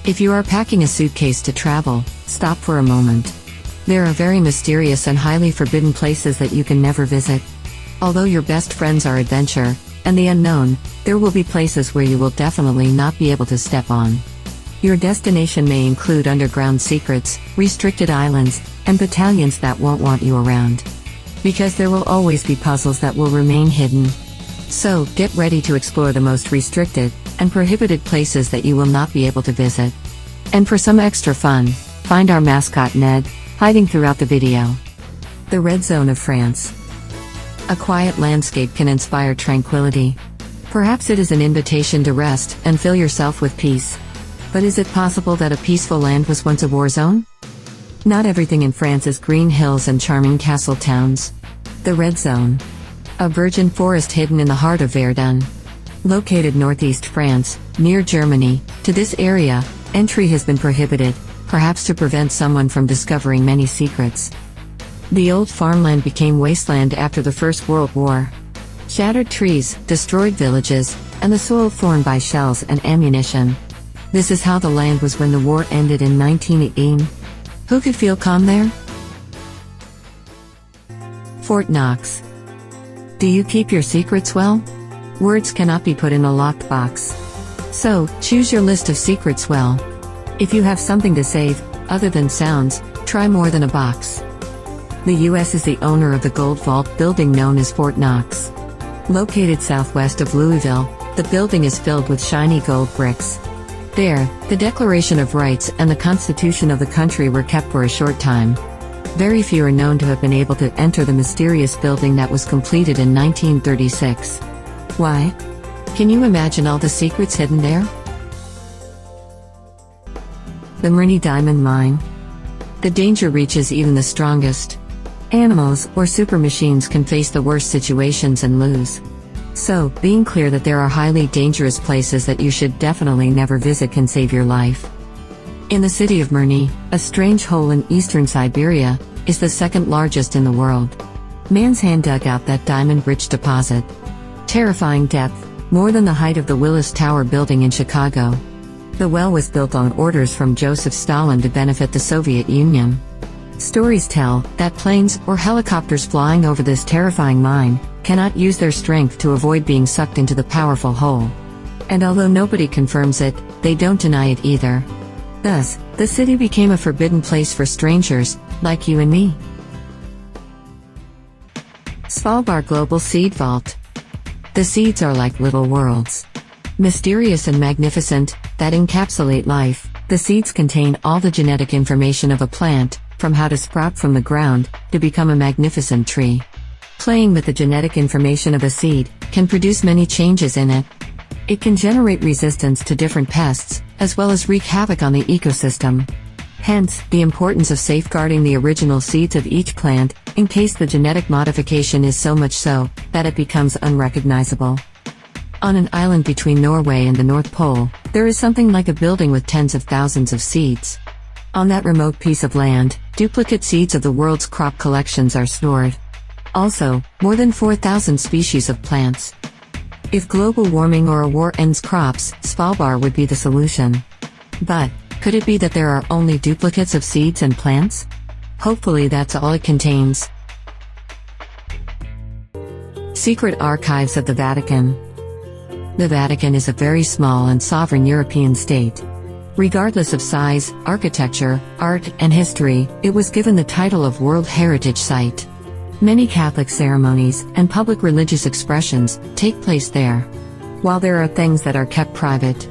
If you are packing a suitcase to travel, stop for a moment. There are very mysterious and highly forbidden places that you can never visit. Although your best friends are adventure and the unknown, there will be places where you will definitely not be able to step on. Your destination may include underground secrets, restricted islands, and battalions that won't want you around. Because there will always be puzzles that will remain hidden. So, get ready to explore the most restricted and prohibited places that you will not be able to visit. And for some extra fun, find our mascot Ned, hiding throughout the video. The Red Zone of France. A quiet landscape can inspire tranquility. Perhaps it is an invitation to rest and fill yourself with peace. But is it possible that a peaceful land was once a war zone? Not everything in France is green hills and charming castle towns. The Red Zone. A virgin forest hidden in the heart of Verdun. Located northeast France, near Germany, to this area, entry has been prohibited, perhaps to prevent someone from discovering many secrets. The old farmland became wasteland after the First World War. Shattered trees, destroyed villages, and the soil formed by shells and ammunition. This is how the land was when the war ended in 1918. Who could feel calm there? Fort Knox. Do you keep your secrets well? Words cannot be put in a locked box. So, choose your list of secrets well. If you have something to save, other than sounds, try more than a box. The U.S. is the owner of the Gold Vault building known as Fort Knox. Located southwest of Louisville, the building is filled with shiny gold bricks. There, the Declaration of Rights and the Constitution of the country were kept for a short time. Very few are known to have been able to enter the mysterious building that was completed in 1936. Why? Can you imagine all the secrets hidden there? The Myrni Diamond Mine. The danger reaches even the strongest. Animals or super machines can face the worst situations and lose. So, being clear that there are highly dangerous places that you should definitely never visit can save your life. In the city of Myrni, a strange hole in eastern Siberia, is the second largest in the world. Man's hand dug out that diamond-rich deposit. Terrifying depth, more than the height of the Willis Tower building in Chicago. The well was built on orders from Joseph Stalin to benefit the Soviet Union. Stories tell that planes or helicopters flying over this terrifying mine cannot use their strength to avoid being sucked into the powerful hole. And although nobody confirms it, they don't deny it either. Thus, the city became a forbidden place for strangers, like you and me. Svalbard Global Seed Vault. The seeds are like little worlds. Mysterious and magnificent, that encapsulate life, the seeds contain all the genetic information of a plant, from how to sprout from the ground, to become a magnificent tree. Playing with the genetic information of a seed can produce many changes in it. It can generate resistance to different pests, as well as wreak havoc on the ecosystem. Hence, the importance of safeguarding the original seeds of each plant, in case the genetic modification is so much so, that it becomes unrecognizable. On an island between Norway and the North Pole, there is something like a building with tens of thousands of seeds. On that remote piece of land, duplicate seeds of the world's crop collections are stored. Also, more than 4,000 species of plants. If global warming or a war ends crops, Svalbard would be the solution. But, could it be that there are only duplicates of seeds and plants? Hopefully that's all it contains. Secret Archives of the Vatican. The Vatican is a very small and sovereign European state. Regardless of size, architecture, art, and history, it was given the title of World Heritage Site. Many Catholic ceremonies and public religious expressions take place there, while there are things that are kept private.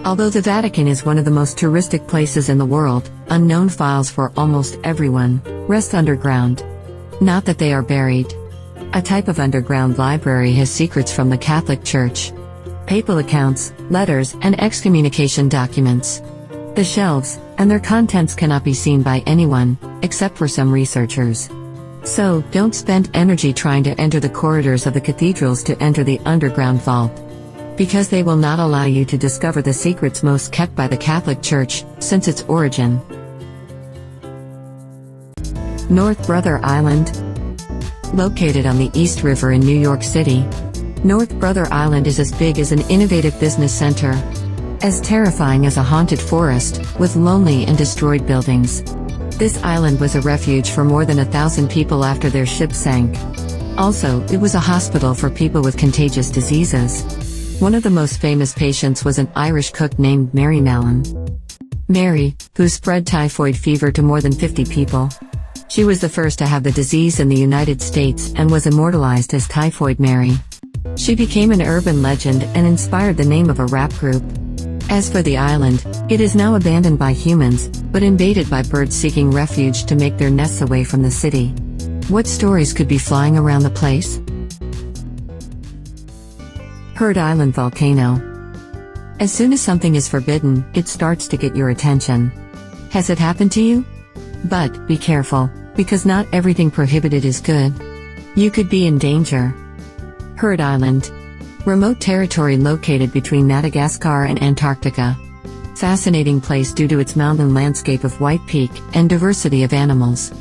Although the Vatican is one of the most touristic places in the world, unknown files for almost everyone rest underground. Not that they are buried. A type of underground library has secrets from the Catholic Church. Papal accounts, letters, and excommunication documents. The shelves and their contents cannot be seen by anyone, except for some researchers. So, don't spend energy trying to enter the corridors of the cathedrals to enter the underground vault. Because they will not allow you to discover the secrets most kept by the Catholic Church, since its origin. North Brother Island. Located on the East River in New York City, North Brother Island is as big as an innovative business center. As terrifying as a haunted forest, with lonely and destroyed buildings. This island was a refuge for more than 1,000 people after their ship sank. Also, it was a hospital for people with contagious diseases. One of the most famous patients was an Irish cook named Mary Mallon. Mary, who spread typhoid fever to more than 50 people. She was the first to have the disease in the United States and was immortalized as Typhoid Mary. She became an urban legend and inspired the name of a rap group. As for the island, it is now abandoned by humans, but invaded by birds seeking refuge to make their nests away from the city. What stories could be flying around the place? Heard Island Volcano. As soon as something is forbidden, it starts to get your attention. Has it happened to you? But, be careful, because not everything prohibited is good. You could be in danger. Heard Island. Remote territory located between Madagascar and Antarctica. Fascinating place due to its mountain landscape of white peak and diversity of animals.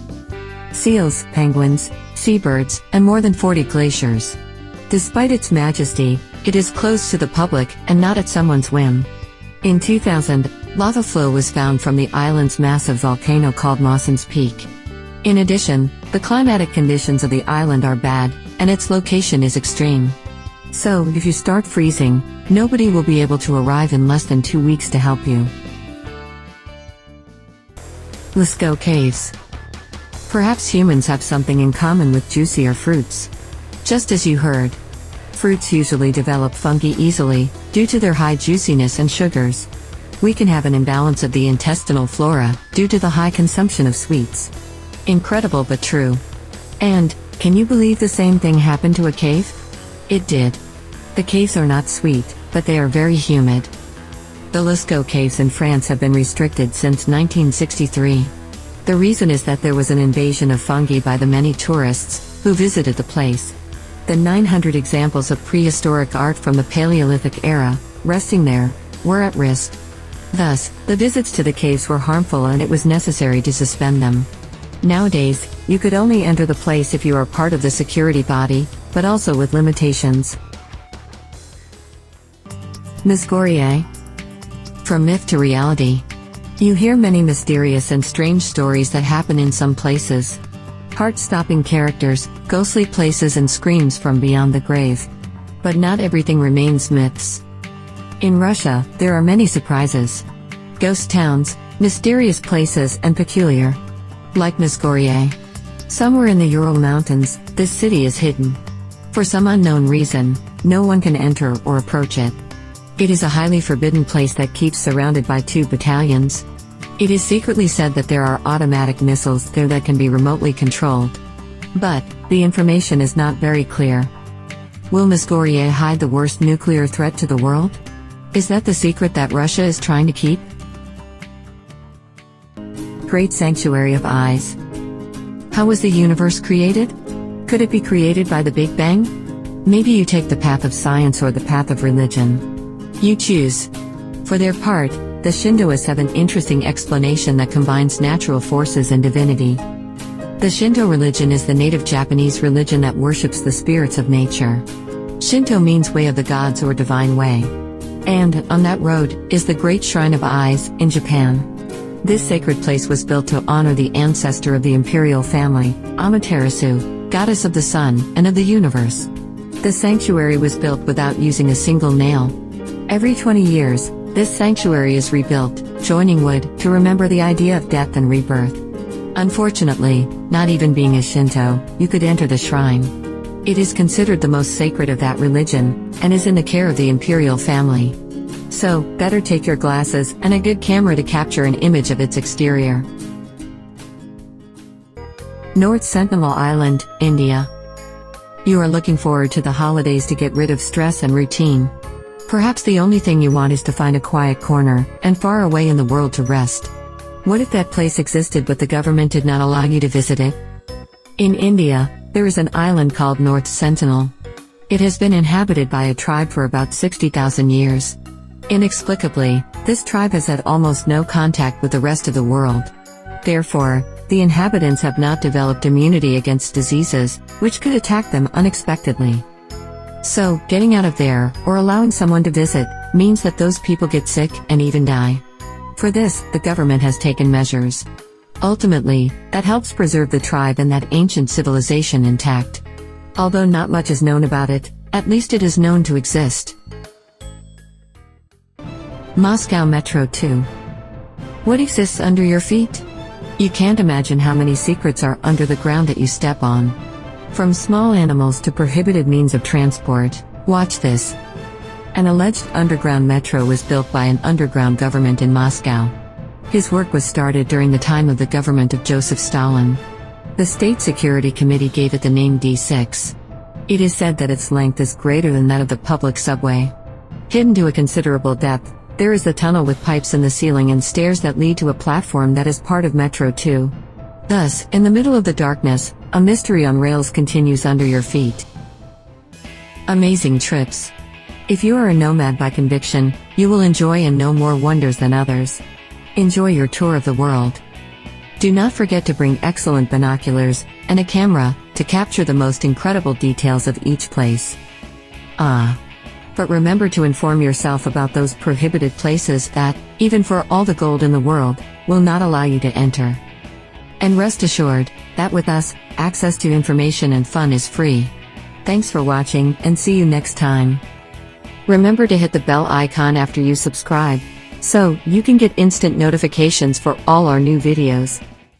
Seals, penguins, seabirds, and more than 40 glaciers. Despite its majesty, it is closed to the public and not at someone's whim. In 2000, lava flow was found from the island's massive volcano called Mawson's Peak. In addition, the climatic conditions of the island are bad, and its location is extreme. So, if you start freezing, nobody will be able to arrive in less than 2 weeks to help you. Lascaux Caves. Perhaps humans have something in common with juicier fruits. Just as you heard. Fruits usually develop fungi easily, due to their high juiciness and sugars. We can have an imbalance of the intestinal flora, due to the high consumption of sweets. Incredible but true. And, can you believe the same thing happened to a cave? It did. The caves are not sweet, but they are very humid. The Lascaux Caves in France have been restricted since 1963. The reason is that there was an invasion of fungi by the many tourists who visited the place. The 900 examples of prehistoric art from the Paleolithic era, resting there, were at risk. Thus, the visits to the caves were harmful and it was necessary to suspend them. Nowadays, you could only enter the place if you are part of the security body, but also with limitations. Misgourier. From myth to reality. You hear many mysterious and strange stories that happen in some places. Heart-stopping characters, ghostly places and screams from beyond the grave. But not everything remains myths. In Russia, there are many surprises. Ghost towns, mysterious places and peculiar. Like Misgourier. Somewhere in the Ural Mountains, this city is hidden. For some unknown reason, no one can enter or approach it. It is a highly forbidden place that keeps surrounded by 2 battalions. It is secretly said that there are automatic missiles there that can be remotely controlled. But, the information is not very clear. Will Misgourier hide the worst nuclear threat to the world? Is that the secret that Russia is trying to keep? Great Sanctuary of Eyes. How was the universe created? Could it be created by the Big Bang? Maybe you take the path of science or the path of religion. You choose. For their part, the Shintoists have an interesting explanation that combines natural forces and divinity. The Shinto religion is the native Japanese religion that worships the spirits of nature. Shinto means way of the gods or divine way. And, on that road, is the Great Shrine of Eyes, in Japan. This sacred place was built to honor the ancestor of the imperial family, Amaterasu, goddess of the sun and of the universe. The sanctuary was built without using a single nail. Every 20 years, this sanctuary is rebuilt, joining wood, to remember the idea of death and rebirth. Unfortunately, not even being a Shinto, you could enter the shrine. It is considered the most sacred of that religion, and is in the care of the imperial family. So, better take your glasses and a good camera to capture an image of its exterior. North Sentinel Island, India. You are looking forward to the holidays to get rid of stress and routine. Perhaps the only thing you want is to find a quiet corner, and far away in the world to rest. What if that place existed but the government did not allow you to visit it? In India, there is an island called North Sentinel. It has been inhabited by a tribe for about 60,000 years. Inexplicably, this tribe has had almost no contact with the rest of the world. Therefore, the inhabitants have not developed immunity against diseases, which could attack them unexpectedly. So, getting out of there, or allowing someone to visit, means that those people get sick and even die. For this, the government has taken measures. Ultimately, that helps preserve the tribe and that ancient civilization intact. Although not much is known about it, at least it is known to exist. Moscow Metro 2. What exists under your feet? You can't imagine how many secrets are under the ground that you step on. From small animals to prohibited means of transport. Watch this. An alleged underground metro was built by an underground government in Moscow. His work was started during the time of the government of Joseph Stalin. The State Security Committee gave it the name D6. It is said that its length is greater than that of the public subway. Hidden to a considerable depth, there is a tunnel with pipes in the ceiling and stairs that lead to a platform that is part of Metro 2. Thus, in the middle of the darkness, a mystery on rails continues under your feet. Amazing trips. If you are a nomad by conviction, you will enjoy and know more wonders than others. Enjoy your tour of the world. Do not forget to bring excellent binoculars and a camera to capture the most incredible details of each place. But remember to inform yourself about those prohibited places that, even for all the gold in the world, will not allow you to enter. And rest assured that with us, access to information and fun is free. Thanks for watching, and see you next time. Remember to hit the bell icon after you subscribe, so you can get instant notifications for all our new videos.